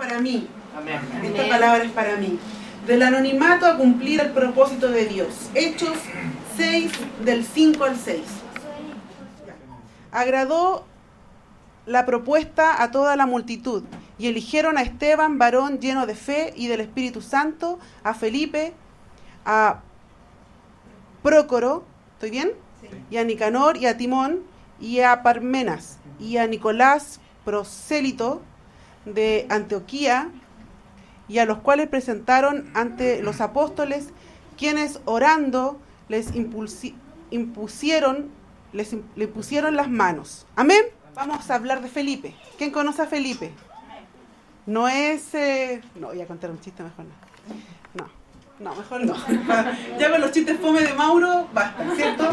Para mí. Amén. Esta palabra es para mí. Del anonimato a cumplir el propósito de Dios. Hechos 6, del 5 al 6. Agradó la propuesta a toda la multitud, y eligieron a Esteban, varón lleno de fe y del Espíritu Santo, a Felipe, a Prócoro, ¿estoy bien? Sí. Y a Nicanor y a Timón, y a Parmenas, y a Nicolás, prosélito de Antioquía, y a los cuales presentaron ante los apóstoles, quienes orando le impusieron las manos. Amén. Vamos a hablar de Felipe. ¿Quién conoce a Felipe? No es... No, voy a contar un chiste, mejor no, mejor no. Ya con los chistes fome de Mauro, basta, ¿cierto?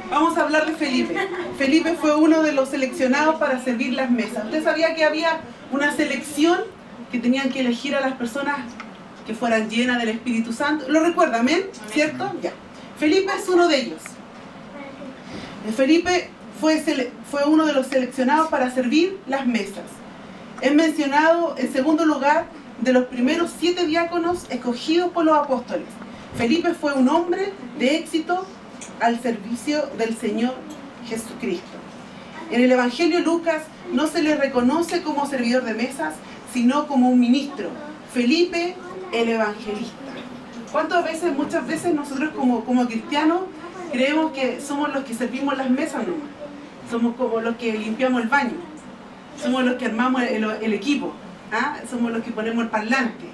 Vamos a hablar de Felipe. Felipe fue uno de los seleccionados para servir las mesas. ¿Usted sabía que había una selección que tenían que elegir a las personas que fueran llenas del Espíritu Santo? ¿Lo recuerda, amén? ¿Cierto? Ya. Felipe es uno de ellos. Felipe fue uno de los seleccionados para servir las mesas. Es mencionado en segundo lugar de los primeros 7 diáconos escogidos por los apóstoles. Felipe fue un hombre de éxito al servicio del Señor Jesucristo. En el Evangelio Lucas no se le reconoce como servidor de mesas, sino como un ministro. Felipe, el evangelista. Muchas veces nosotros como cristianos creemos que somos los que servimos las mesas nomás. Somos como los que limpiamos el baño. Somos los que armamos el equipo. ¿Ah? Somos los que ponemos el parlante.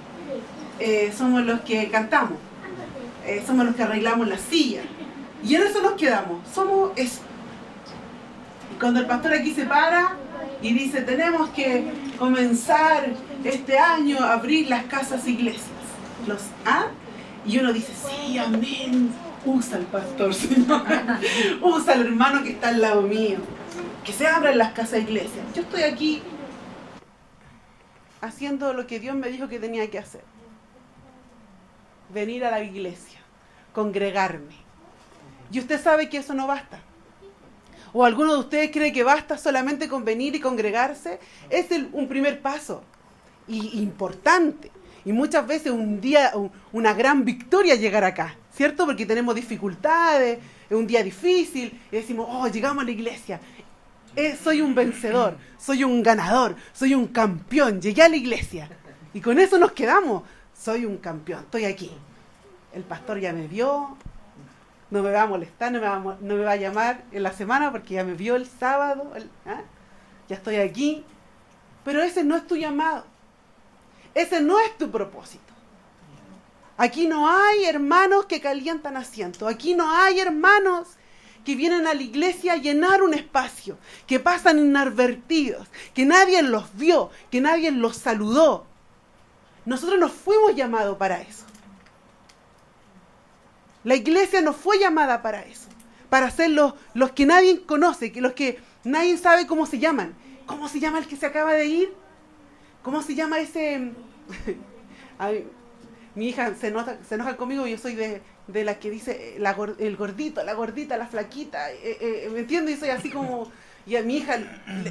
Somos los que cantamos. Somos los que arreglamos las sillas. Y en eso nos quedamos. Somos eso. Y cuando el pastor aquí se para y dice, tenemos que comenzar este año a abrir las casas iglesias. Y uno dice, sí, amén. Usa el pastor, Señor. Usa al hermano que está al lado mío. Que se abran las casas iglesias. Yo estoy aquí haciendo lo que Dios me dijo que tenía que hacer. Venir a la iglesia. Congregarme. Y usted sabe que eso no basta. ¿O alguno de ustedes cree que basta solamente con venir y congregarse? Es un primer paso. Y importante. Y muchas veces una gran victoria llegar acá. ¿Cierto? Porque tenemos dificultades, es un día difícil. Y decimos, llegamos a la iglesia. Soy un vencedor, soy un ganador, soy un campeón. Llegué a la iglesia. Y con eso nos quedamos. Soy un campeón, estoy aquí. El pastor ya me vio. No me va a molestar, no me va a llamar en la semana porque ya me vio el sábado. Ya estoy aquí. Pero ese no es tu llamado. Ese no es tu propósito. Aquí no hay hermanos que calientan asiento. Aquí no hay hermanos que vienen a la iglesia a llenar un espacio, que pasan inadvertidos, que nadie los vio, que nadie los saludó. Nosotros no fuimos llamados para eso. La iglesia no fue llamada para eso, para ser los que nadie conoce, los que nadie sabe cómo se llaman. ¿Cómo se llama el que se acaba de ir? ¿Cómo se llama ese? Ay, mi hija se enoja conmigo, yo soy de la que dice el gordito, la gordita, la flaquita, ¿me entiendes? Y soy así como, y a mi hija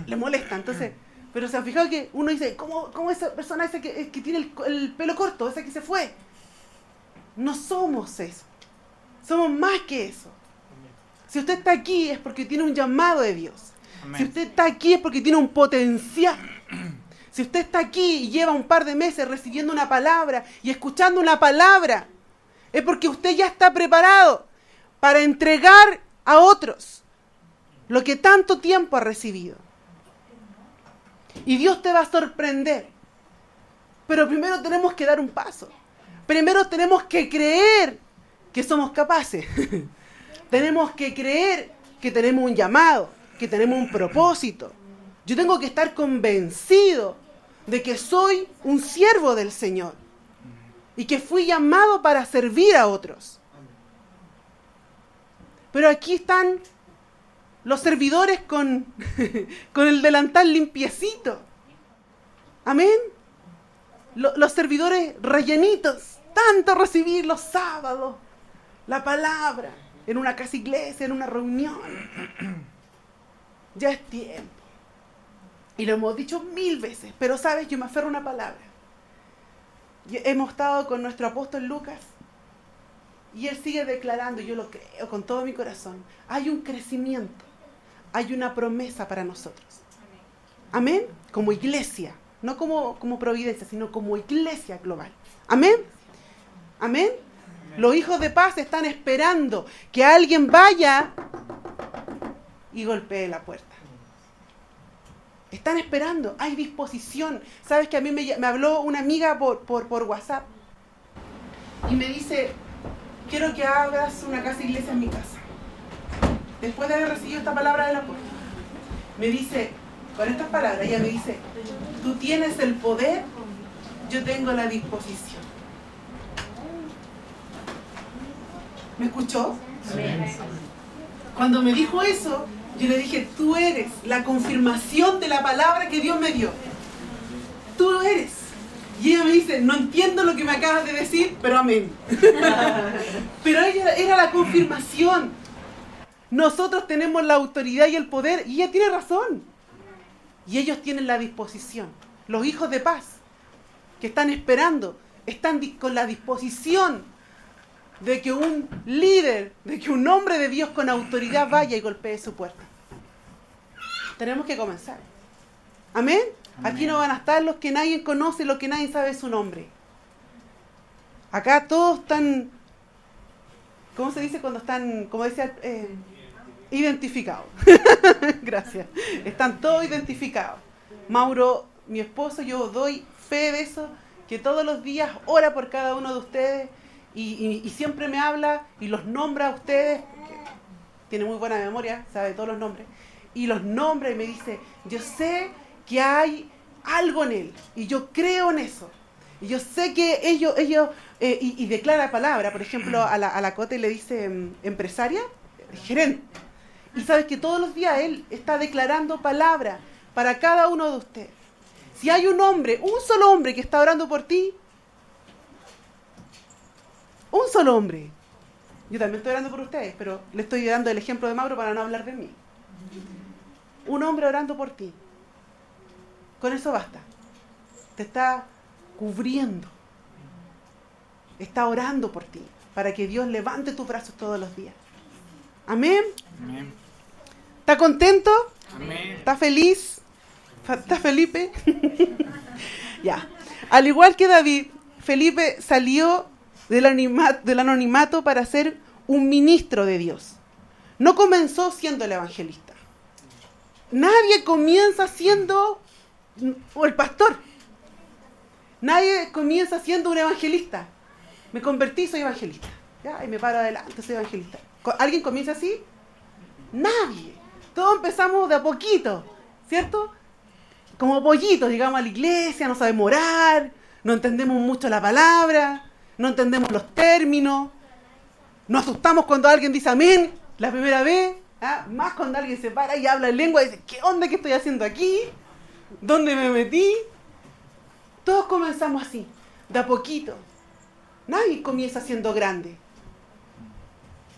le molesta, entonces, pero se han fijado que uno dice, ¿cómo esa persona esa que tiene el pelo corto, esa que se fue? No somos eso. Somos más que eso. Si usted está aquí es porque tiene un llamado de Dios. Amén. Si usted está aquí es porque tiene un potencial. Si usted está aquí y lleva un par de meses recibiendo una palabra y escuchando una palabra, es porque usted ya está preparado para entregar a otros lo que tanto tiempo ha recibido. Y Dios te va a sorprender. Pero primero tenemos que dar un paso. Primero tenemos que creer que somos capaces. Tenemos que creer que tenemos un llamado, que tenemos un propósito. Yo tengo que estar convencido de que soy un siervo del Señor y que fui llamado para servir a otros. Pero aquí están los servidores con el delantal limpiecito. Amén. Los servidores rellenitos, tanto recibir los sábados, la palabra, en una casa iglesia, en una reunión. Ya es tiempo. Y lo hemos dicho 1000 veces, pero sabes, yo me aferro a una palabra. Hemos estado con nuestro apóstol Lucas y él sigue declarando, yo lo creo con todo mi corazón, hay un crecimiento, hay una promesa para nosotros. Amén. Como iglesia, no como providencia, sino como iglesia global. Amén. Amén. Los hijos de paz están esperando que alguien vaya y golpee la puerta. Están esperando, hay disposición. Sabes que a mí me habló una amiga por WhatsApp y me dice, quiero que hagas una casa iglesia en mi casa. Después de haber recibido esta palabra de la puerta, me dice, con estas palabras, ella me dice, tú tienes el poder, yo tengo la disposición. ¿Me escuchó? Amén. Cuando me dijo eso, yo le dije, tú eres la confirmación de la palabra que Dios me dio. Tú eres. Y ella me dice, no entiendo lo que me acabas de decir, pero amén. Pero ella era la confirmación. Nosotros tenemos la autoridad y el poder, y ella tiene razón. Y ellos tienen la disposición. Los hijos de paz, que están esperando, están con la disposición de que un líder, de que un hombre de Dios con autoridad vaya y golpee su puerta. Tenemos que comenzar. ¿Amén? Amén. Aquí no van a estar los que nadie conoce, los que nadie sabe su nombre. Acá todos están, ¿cómo se dice cuando están, como decía, identificados? Gracias. Están todos identificados. Mauro, mi esposo, yo doy fe de eso, que todos los días ora por cada uno de ustedes y siempre me habla y los nombra a ustedes, tiene muy buena memoria, sabe todos los nombres, y los nombra y me dice, yo sé que hay algo en él y yo creo en eso. Y yo sé que ellos y declara palabra, por ejemplo, a la Cote le dice empresaria, gerente. Y sabes que todos los días él está declarando palabra para cada uno de ustedes. Si hay un hombre, un solo hombre que está orando por ti, un solo hombre. Yo también estoy orando por ustedes, pero le estoy dando el ejemplo de Mauro para no hablar de mí. Un hombre orando por ti. Con eso basta. Te está cubriendo. Está orando por ti, para que Dios levante tus brazos todos los días. Amén. Amén. ¿Está contento? Amén. ¿Está feliz? ¿Está Felipe? Ya. Al igual que David, Felipe salió del anonimato para ser un ministro de Dios. No comenzó siendo el evangelista. Nadie comienza siendo el pastor. Nadie comienza siendo un evangelista. Me convertí, soy evangelista. Ya, y me paro adelante, soy evangelista. ¿Alguien comienza así? Nadie. Todos empezamos de a poquito, ¿cierto? Como pollitos, llegamos a la iglesia, no sabemos orar, no entendemos mucho la palabra, no entendemos los términos, nos asustamos cuando alguien dice amén la primera vez, más cuando alguien se para y habla en lengua y dice, ¿qué onda que estoy haciendo aquí? ¿Dónde me metí? Todos comenzamos así, de a poquito. Nadie comienza siendo grande,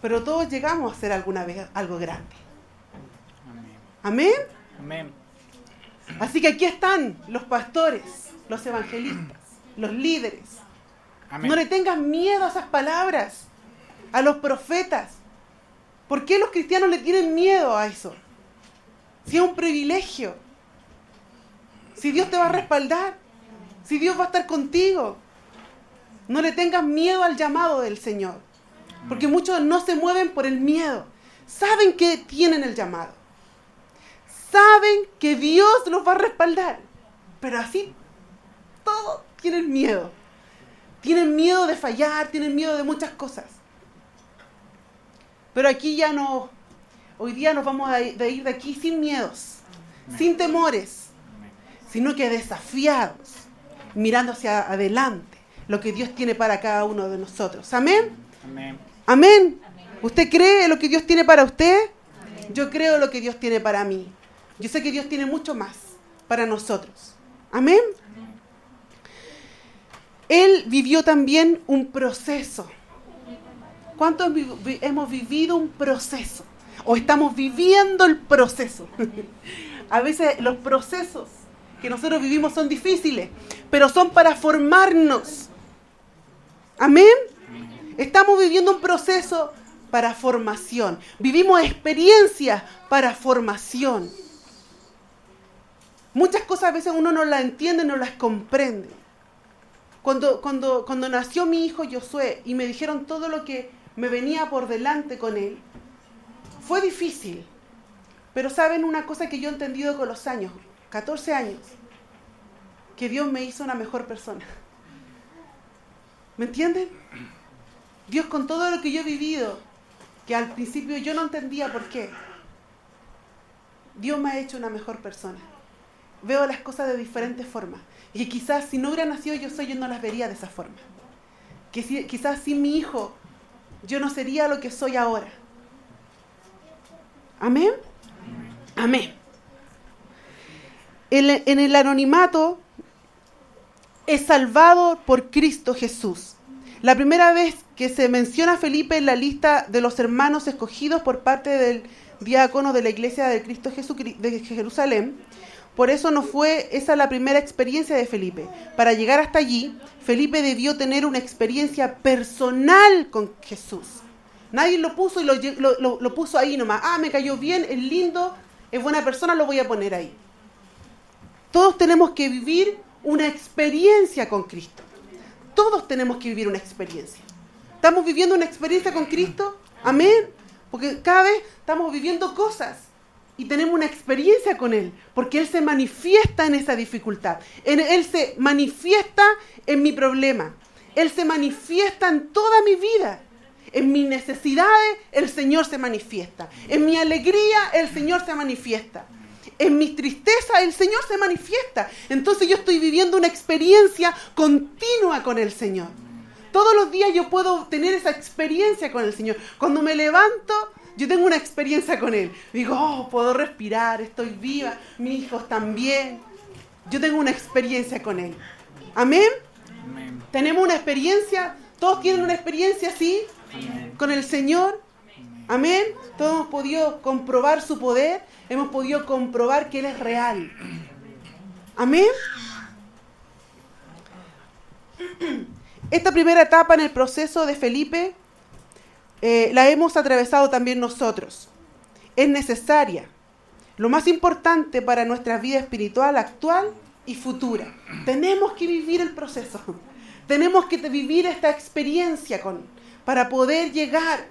pero todos llegamos a hacer alguna vez algo grande. ¿Amén? Amén. Así que aquí están los pastores, los evangelistas, los líderes. Amén. No le tengas miedo a esas palabras, a los profetas. ¿Por qué los cristianos le tienen miedo a eso? Si es un privilegio, si Dios te va a respaldar, si Dios va a estar contigo, no le tengas miedo al llamado del Señor, porque muchos no se mueven por el miedo, saben que tienen el llamado, saben que Dios los va a respaldar, pero así todos tienen miedo de fallar, tienen miedo de muchas cosas. Pero aquí ya no, hoy día nos vamos a ir de aquí sin miedos, sin temores, sino que desafiados, mirando hacia adelante lo que Dios tiene para cada uno de nosotros. ¿Amén? Amén. ¿Amén? ¿Usted cree lo que Dios tiene para usted? Yo creo lo que Dios tiene para mí. Yo sé que Dios tiene mucho más para nosotros. ¿Amén? Él vivió también un proceso. ¿Cuántos hemos vivido un proceso? O estamos viviendo el proceso. A veces los procesos que nosotros vivimos son difíciles, pero son para formarnos. Amén. Estamos viviendo un proceso para formación. Vivimos experiencias para formación. Muchas cosas a veces uno no las entiende, no las comprende. Cuando nació mi hijo Josué y me dijeron todo lo que me venía por delante con él, fue difícil. Pero saben una cosa que yo he entendido con los años, 14 años, que Dios me hizo una mejor persona. ¿Me entienden? Dios, con todo lo que yo he vivido, que al principio yo no entendía por qué, Dios me ha hecho una mejor persona. Veo las cosas de diferentes formas. Y quizás si no hubiera nacido yo no las vería de esa forma. Quizás sin mi hijo yo no sería lo que soy ahora. ¿Amén? Amén. En el anonimato es salvado por Cristo Jesús. La primera vez que se menciona a Felipe en la lista de los hermanos escogidos por parte del diácono de la iglesia de Cristo Jesús de Jerusalén, por eso no fue esa la primera experiencia de Felipe. Para llegar hasta allí, Felipe debió tener una experiencia personal con Jesús. Nadie lo puso y lo puso ahí nomás. Ah, me cayó bien, es lindo, es buena persona, lo voy a poner ahí. Todos tenemos que vivir una experiencia con Cristo. Todos tenemos que vivir una experiencia. ¿Estamos viviendo una experiencia con Cristo? Amén. Porque cada vez estamos viviendo cosas y tenemos una experiencia con Él. Porque Él se manifiesta en esa dificultad. Él se manifiesta en mi problema. Él se manifiesta en toda mi vida. En mis necesidades, el Señor se manifiesta. En mi alegría, el Señor se manifiesta. En mis tristezas, el Señor se manifiesta. Entonces yo estoy viviendo una experiencia continua con el Señor. Todos los días yo puedo tener esa experiencia con el Señor. Cuando me levanto, yo tengo una experiencia con Él. Digo, oh, puedo respirar, estoy viva, mis hijos también. Yo tengo una experiencia con Él. ¿Amén? Amén. ¿Tenemos una experiencia? ¿Todos tienen una experiencia así? Amén. Con el Señor. Amén. Todos hemos podido comprobar su poder. Hemos podido comprobar que Él es real. Amén. Esta primera etapa en el proceso de Felipe la hemos atravesado también nosotros. Es necesaria. Lo más importante para nuestra vida espiritual actual y futura. Tenemos que vivir el proceso. Tenemos que vivir esta experiencia para poder llegar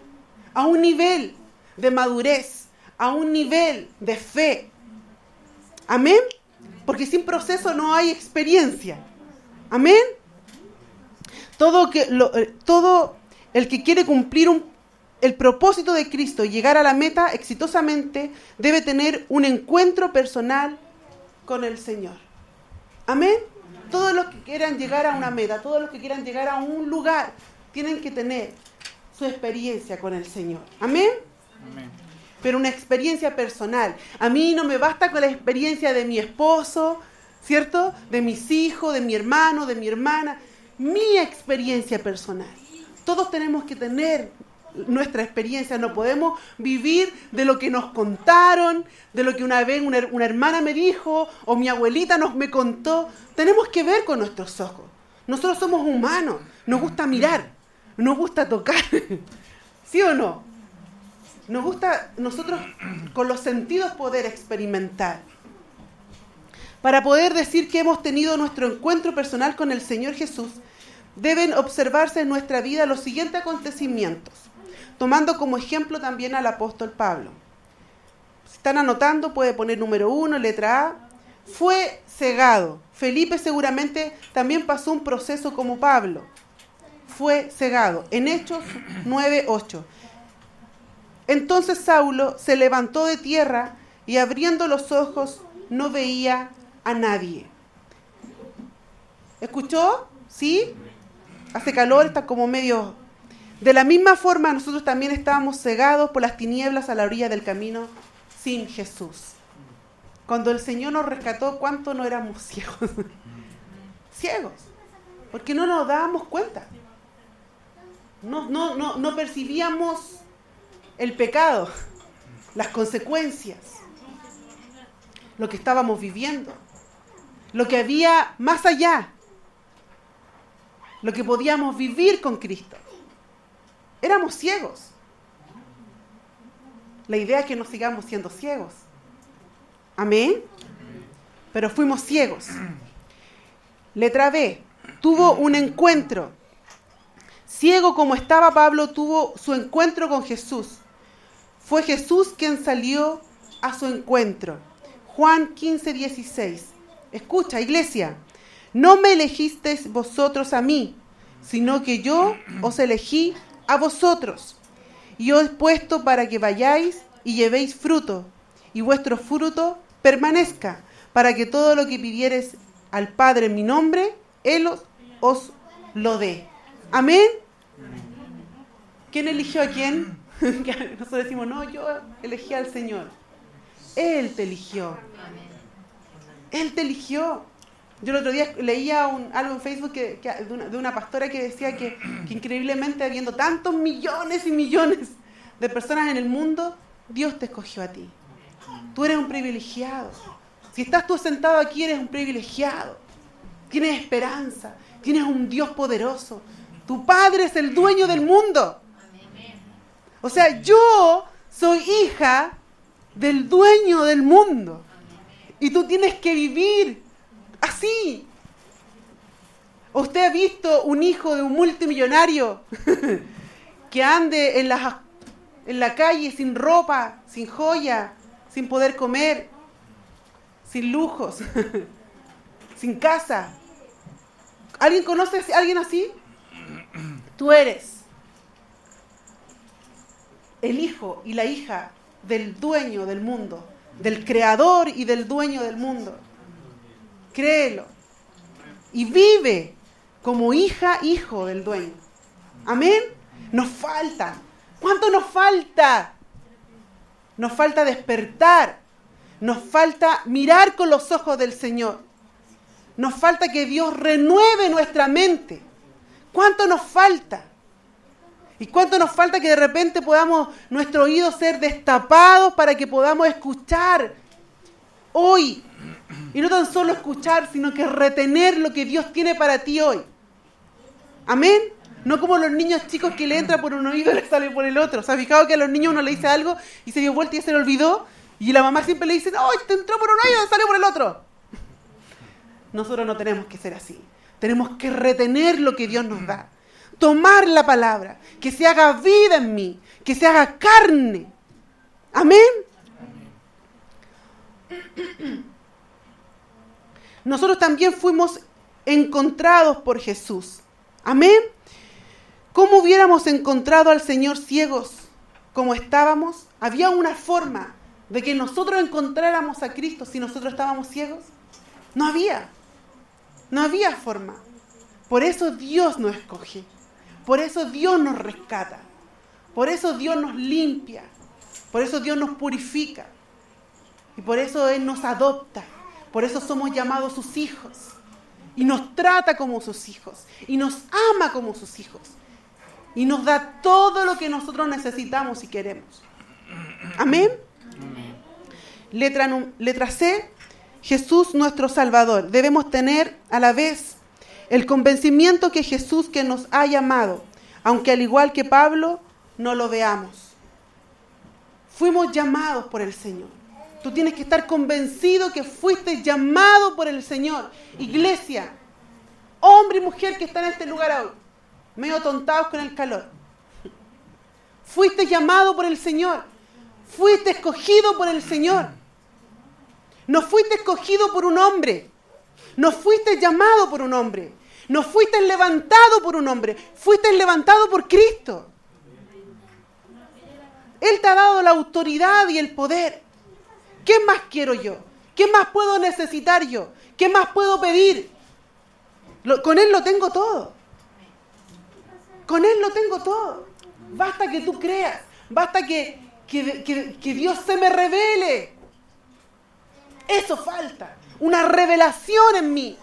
a un nivel de madurez, a un nivel de fe. Amén. Porque sin proceso no hay experiencia. Amén. Todo el que quiere cumplir el propósito de Cristo y llegar a la meta exitosamente debe tener un encuentro personal con el Señor. Amén. Todos los que quieran llegar a una meta, todos los que quieran llegar a un lugar, tienen que tener su experiencia con el Señor. Amén. Amén. Pero una experiencia personal. A mí no me basta con la experiencia de mi esposo, ¿cierto? De mis hijos, de mi hermano, de mi hermana. Mi experiencia personal. Todos tenemos que tener nuestra experiencia. No podemos vivir de lo que nos contaron, de lo que una vez una hermana me dijo o mi abuelita me contó. Tenemos que ver con nuestros ojos. Nosotros somos humanos. Nos gusta mirar. Nos gusta tocar. ¿Sí o no? Nos gusta nosotros con los sentidos poder experimentar. Para poder decir que hemos tenido nuestro encuentro personal con el Señor Jesús, deben observarse en nuestra vida los siguientes acontecimientos, tomando como ejemplo también al apóstol Pablo. Si están anotando, puede poner número 1, letra A. Fue cegado. Felipe seguramente también pasó un proceso como Pablo. Fue cegado. En Hechos 9:8. Entonces Saulo se levantó de tierra y abriendo los ojos no veía a nadie. ¿Escuchó? ¿Sí? Hace calor, está como medio... De la misma forma, nosotros también estábamos cegados por las tinieblas a la orilla del camino sin Jesús. Cuando el Señor nos rescató, ¿cuánto no éramos ciegos? Ciegos. Porque no nos dábamos cuenta. No percibíamos el pecado, las consecuencias. lo que estábamos viviendo, lo que había más allá, lo que podíamos vivir con Cristo. Éramos ciegos. La idea es que no sigamos siendo ciegos. Amén. Pero fuimos ciegos. Letra B. Tuvo un encuentro. Ciego como estaba Pablo, tuvo su encuentro con Jesús. Fue Jesús quien salió a su encuentro. Juan 15:16. Escucha, iglesia. No me elegisteis vosotros a mí, sino que yo os elegí a vosotros. Y os he puesto para que vayáis y llevéis fruto, y vuestro fruto permanezca, para que todo lo que pidiereis al Padre en mi nombre, Él os lo dé. Amén. ¿Quién eligió a quién? Nosotros decimos, no, yo elegí al Señor. Él te eligió. Él te eligió. Yo el otro día leía algo en Facebook de una pastora que decía que increíblemente, habiendo tantos millones y millones de personas en el mundo, Dios te escogió a ti. Tú eres un privilegiado. Si estás tú sentado aquí, eres un privilegiado. Tienes esperanza. Tienes un Dios poderoso. Tu Padre es el dueño del mundo. O sea, yo soy hija del dueño del mundo. Y tú tienes que vivir así. ¿Usted ha visto un hijo de un multimillonario que ande en la calle sin ropa, sin joya, sin poder comer, sin lujos, sin casa? ¿Alguien conoce a alguien así? Tú eres el hijo y la hija del dueño del mundo, del creador y del dueño del mundo. Créelo. Y vive como hija, hijo del dueño. Amén. Nos falta. ¿Cuánto nos falta? Nos falta despertar. Nos falta mirar con los ojos del Señor. Nos falta que Dios renueve nuestra mente. ¿Cuánto nos falta? ¿Y cuánto nos falta que de repente podamos, nuestros oídos ser destapados para que podamos escuchar hoy? Y no tan solo escuchar, sino que retener lo que Dios tiene para ti hoy. Amén. No como los niños chicos que le entra por un oído y le sale por el otro. ¿Se ha fijado que a los niños uno le dice algo y se dio vuelta y se le olvidó? Y la mamá siempre le dice, no, te entró por un oído y salió por el otro. Nosotros no tenemos que ser así. Tenemos que retener lo que Dios nos da. Tomar la palabra, que se haga vida en mí, que se haga carne. Amén. Nosotros también fuimos encontrados por Jesús. Amén. ¿Cómo hubiéramos encontrado al Señor ciegos como estábamos? ¿Había una forma de que nosotros encontráramos a Cristo si nosotros estábamos ciegos? No había. No había forma. Por eso Dios nos escoge. Por eso Dios nos rescata. Por eso Dios nos limpia. Por eso Dios nos purifica. Y por eso Él nos adopta. Por eso somos llamados sus hijos. Y nos trata como sus hijos. Y nos ama como sus hijos. Y nos da todo lo que nosotros necesitamos y queremos. Amén. Letra C. Jesús nuestro Salvador. Debemos tener a la vez el convencimiento que Jesús que nos ha llamado, aunque al igual que Pablo, no lo veamos. Fuimos llamados por el Señor. Tú tienes que estar convencido que fuiste llamado por el Señor. Iglesia, hombre y mujer que están en este lugar hoy, medio tontados con el calor. Fuiste llamado por el Señor. Fuiste escogido por el Señor. No fuiste escogido por un hombre. No fuiste llamado por un hombre. No fuiste levantado por un hombre. Fuiste levantado por Cristo. Él te ha dado la autoridad y el poder. ¿Qué más quiero yo? ¿Qué más puedo necesitar yo? ¿Qué más puedo pedir? Con Él lo tengo todo. Con Él lo tengo todo. Basta que tú creas. Basta que Dios se me revele. Eso falta. Una revelación en mí.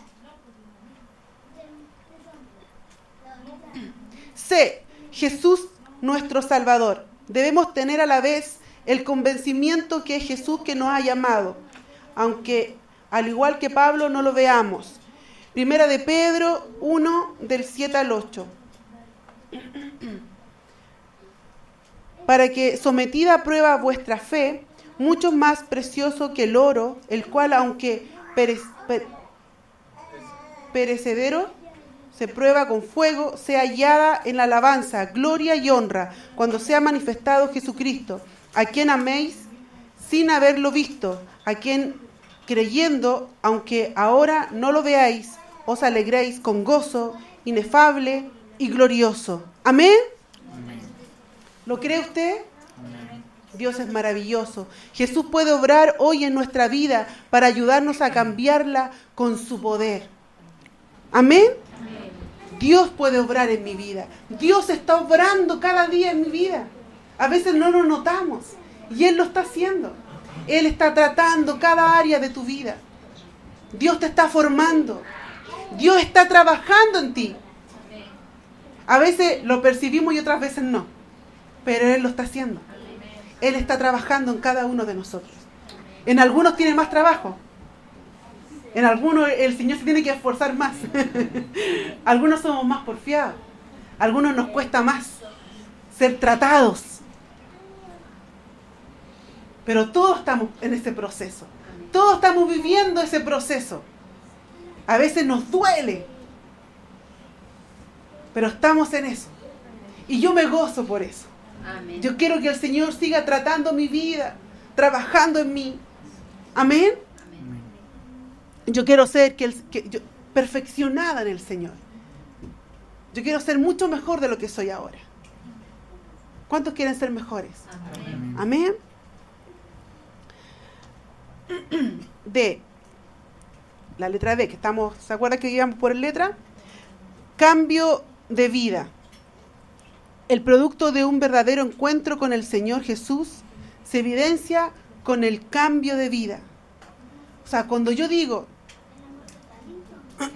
C. Jesús nuestro Salvador. Debemos tener a la vez el convencimiento que es Jesús que nos ha llamado, aunque al igual que Pablo no lo veamos. Primera de Pedro 1, del 7 al 8. Para que sometida a prueba vuestra fe, mucho más precioso que el oro, el cual aunque perecedero, se prueba con fuego, sea hallada en la alabanza, gloria y honra, cuando sea manifestado Jesucristo, a quien améis sin haberlo visto, a quien creyendo, aunque ahora no lo veáis, os alegréis con gozo inefable y glorioso. ¿Amén? Amén. ¿Lo cree usted? Amén. Dios es maravilloso. Jesús puede obrar hoy en nuestra vida para ayudarnos a cambiarla con su poder. ¿Amén? Dios puede obrar en mi vida. Dios está obrando cada día en mi vida. A veces no lo notamos y Él lo está haciendo. Él está tratando cada área de tu vida. Dios te está formando. Dios está trabajando en ti. A veces lo percibimos y otras veces no. Pero Él lo está haciendo. Él está trabajando en cada uno de nosotros. En algunos tiene más trabajo. En algunos el Señor se tiene que esforzar más. Algunos somos más porfiados. Algunos nos cuesta más ser tratados. Pero todos estamos en ese proceso. Todos estamos viviendo ese proceso. A veces nos duele. Pero estamos en eso. Y yo me gozo por eso. Amén. Yo quiero que el Señor siga tratando mi vida, trabajando en mí. Amén. Amén. Yo quiero ser perfeccionada en el Señor. Yo quiero ser mucho mejor de lo que soy ahora. ¿Cuántos quieren ser mejores? Amén. Amén. D. La letra D, que estamos, ¿se acuerdan que íbamos por letra? Cambio de vida. El producto de un verdadero encuentro con el Señor Jesús se evidencia con el cambio de vida. O sea, cuando yo digo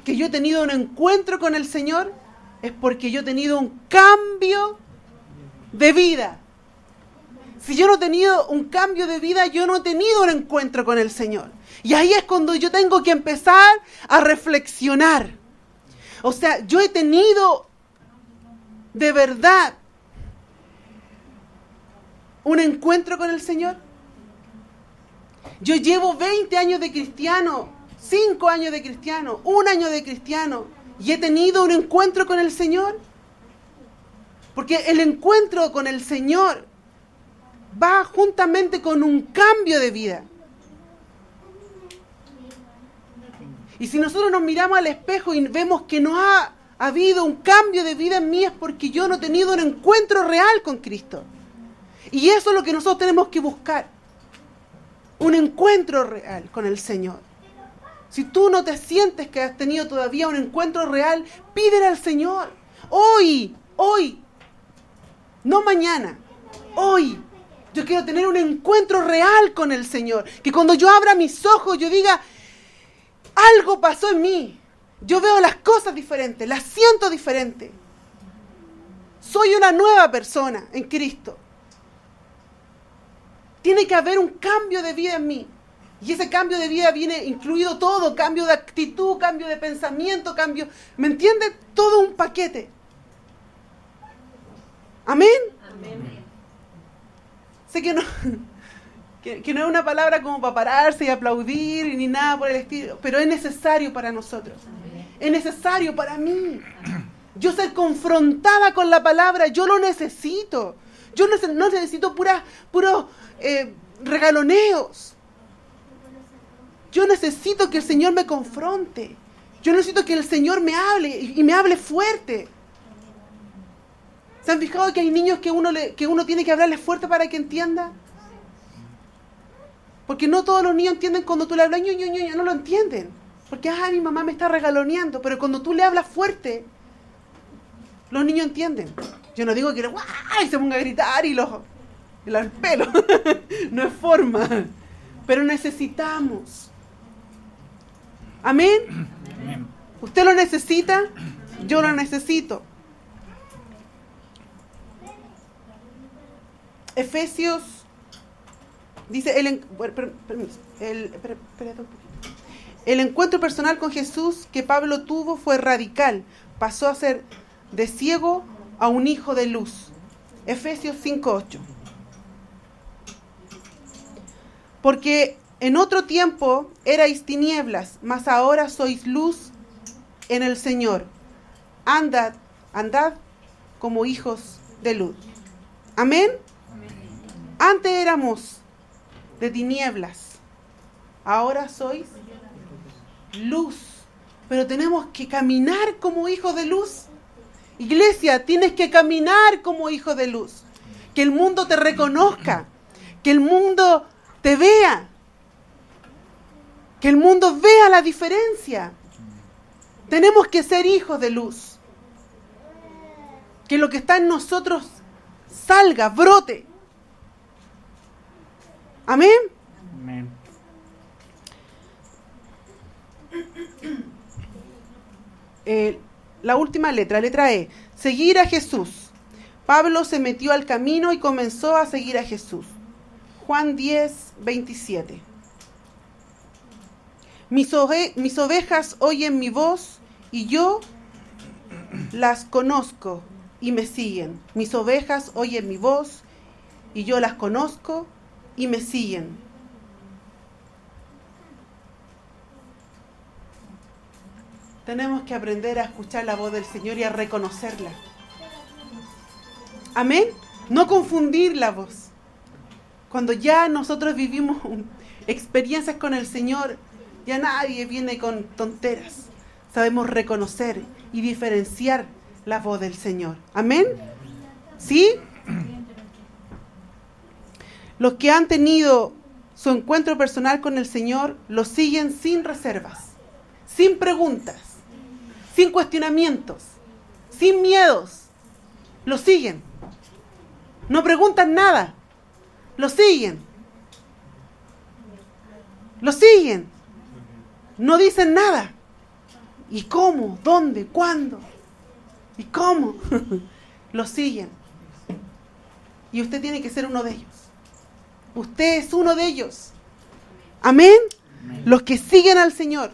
que yo he tenido un encuentro con el Señor, es porque yo he tenido un cambio de vida. Si yo no he tenido un cambio de vida, yo no he tenido un encuentro con el Señor. Y ahí es cuando yo tengo que empezar a reflexionar. O sea, yo he tenido de verdad un encuentro con el Señor. Yo llevo 20 años de cristiano, 5 años de cristiano, 1 año de cristiano, y he tenido un encuentro con el Señor. Porque el encuentro con el Señor va juntamente con un cambio de vida. Y si nosotros nos miramos al espejo y vemos que no ha habido un cambio de vida en mí, es porque yo no he tenido un encuentro real con Cristo. Y eso es lo que nosotros tenemos que buscar. Un encuentro real con el Señor. Si tú no te sientes que has tenido todavía un encuentro real, pídele al Señor. Hoy, no mañana, hoy. Yo quiero tener un encuentro real con el Señor. Que cuando yo abra mis ojos, yo diga, algo pasó en mí. Yo veo las cosas diferentes, las siento diferentes. Soy una nueva persona en Cristo. Tiene que haber un cambio de vida en mí. Y ese cambio de vida viene incluido todo. Cambio de actitud, cambio de pensamiento, cambio... ¿Me entiende? Todo un paquete. ¿Amén? Amén. Sé que no... Que no es una palabra como para pararse y aplaudir ni nada por el estilo, pero es necesario para nosotros. Es necesario para mí. Yo ser confrontada con la palabra, yo lo necesito. Yo no necesito puros regaloneos. Yo necesito que el Señor me confronte. Yo necesito que el Señor me hable y me hable fuerte. ¿Se han fijado que hay niños que uno tiene que hablarles fuerte para que entienda? Porque no todos los niños entienden cuando tú le hablas, no lo entienden. Porque, mi mamá me está regaloneando. Pero cuando tú le hablas fuerte, los niños entienden. Yo no digo que se ponga a gritar y el pelo. No es forma. Pero necesitamos. ¿Amén? Amén. ¿Usted lo necesita? Yo lo necesito. Efesios Dice, el encuentro personal con Jesús que Pablo tuvo fue radical. Pasó a ser de ciego a un hijo de luz. Efesios 5:8. Porque en otro tiempo erais tinieblas, mas ahora sois luz en el Señor. Andad como hijos de luz. Amén. Antes éramos de tinieblas, ahora sois luz. Pero tenemos que caminar como hijos de luz. Iglesia, tienes que caminar como hijo de luz. Que el mundo te reconozca, que el mundo te vea, que el mundo vea la diferencia. Tenemos que ser hijos de luz. Que lo que está en nosotros salga, brote. Amén. Amén. La última letra E. Seguir a Jesús. Pablo se metió al camino y comenzó a seguir a Jesús. Juan 10:27. Mis ovejas oyen mi voz y yo las conozco y me siguen. Mis ovejas oyen mi voz y yo las conozco y me siguen. Tenemos que aprender a escuchar la voz del Señor y a reconocerla. Amén. No confundir la voz. Cuando ya nosotros vivimos experiencias con el Señor, ya nadie viene con tonteras. Sabemos reconocer y diferenciar la voz del Señor. Amén. ¿Sí? Los que han tenido su encuentro personal con el Señor lo siguen sin reservas, sin preguntas, sin cuestionamientos, sin miedos. Lo siguen. No preguntan nada. Lo siguen. Lo siguen. No dicen nada. ¿Y cómo? ¿Dónde? ¿Cuándo? ¿Y cómo? Lo siguen. Y usted tiene que ser uno de ellos. Usted es uno de ellos. Amén. Amén. Los que siguen al Señor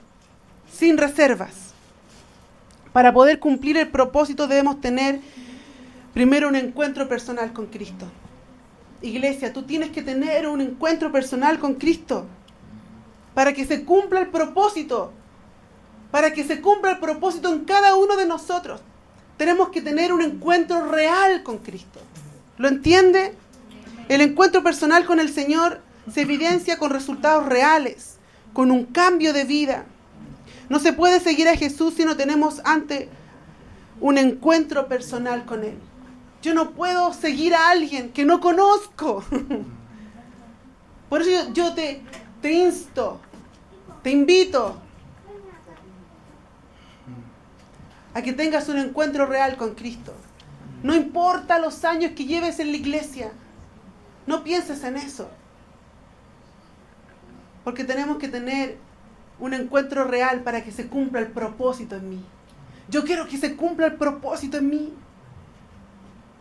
sin reservas. Para poder cumplir el propósito debemos tener primero un encuentro personal con Cristo. Iglesia, tú tienes que tener un encuentro personal con Cristo para que se cumpla el propósito. Para que se cumpla el propósito en cada uno de nosotros. Tenemos que tener un encuentro real con Cristo. ¿Lo entiende? El encuentro personal con el Señor se evidencia con resultados reales, con un cambio de vida. No se puede seguir a Jesús si no tenemos antes un encuentro personal con Él. Yo no puedo seguir a alguien que no conozco. Por eso yo te insto, te invito a que tengas un encuentro real con Cristo. No importa los años que lleves en la iglesia, no pienses en eso. Porque tenemos que tener un encuentro real para que se cumpla el propósito en mí. Yo quiero que se cumpla el propósito en mí.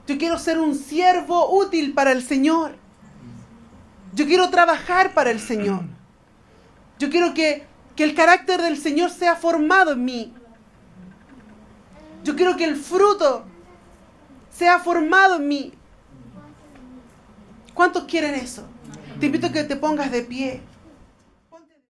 Yo quiero ser un siervo útil para el Señor. Yo quiero trabajar para el Señor. Yo quiero que el carácter del Señor sea formado en mí. Yo quiero que el fruto sea formado en mí. ¿Cuántos quieren eso? Te invito a que te pongas de pie.